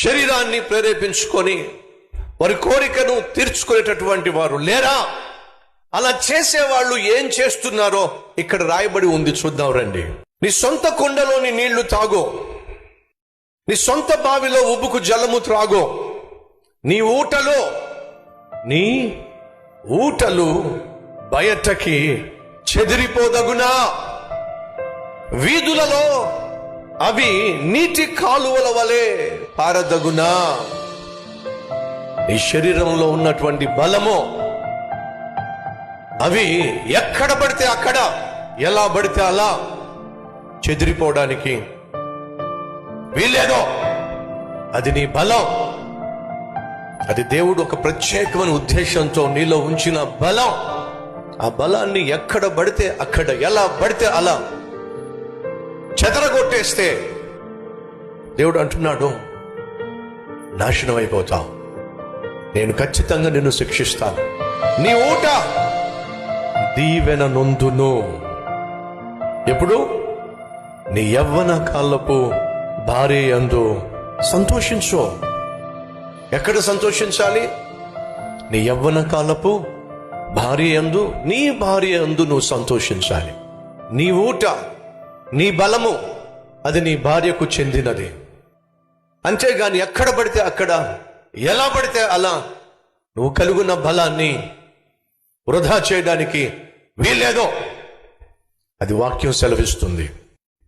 శరీరాన్ని ప్రేరేపించుకొని వారి కోరికను తీర్చుకునేటటువంటి వారు లేరా? అలా చేసేవాళ్ళు ఏం చేస్తున్నారో ఇక్కడ రాయబడి ఉంది, చూద్దాం రండి. నీ సొంత కుండలోని నీళ్లు తాగో, నీ సొంత బావిలో ఉబ్బుకు జలము త్రాగో, నీ ఊటలు బయటకి చెదిరిపోదగునా? వీధులలో అవి నీటి కాలువల వలె పారదగునా? నీ శరీరంలో ఉన్నటువంటి బలము అవి ఎక్కడ పడితే అక్కడ, ఎలా పడితే అలా చెదిరిపోవడానికి వీల్లేదో. అది నీ బలం, అది దేవుడు ఒక ప్రత్యేకమైన ఉద్దేశంతో నీలో ఉంచిన బలం. ఆ బలాన్ని ఎక్కడ పడితే అక్కడ, ఎలా పడితే అలా చెదరగొట్టేస్తే దేవుడు అంటున్నాడు, నాశనం అయిపోతావు, నేను ఖచ్చితంగా నిన్ను శిక్షిస్తాను. నీ ఊట దీవెన నొందును. ఎప్పుడు? నీ యవ్వన కాలపు భార్య యందు సంతోషించు. ఎక్కడ సంతోషించాలి? నీ యవ్వన కాలపు భార్య యందు, నీ భార్య యందు నువ్వు సంతోషించాలి. నీ ఊట, నీ బలము అది నీ భార్యకు చెందినది. అంతేగాని ఎక్కడ పడితే అక్కడ, ఎలా పడితే అలా నువ్వు కలుగున్న బలాన్ని వృధా చేయడానికి వీల్లేదో. అది వాక్యం సెలవిస్తుంది.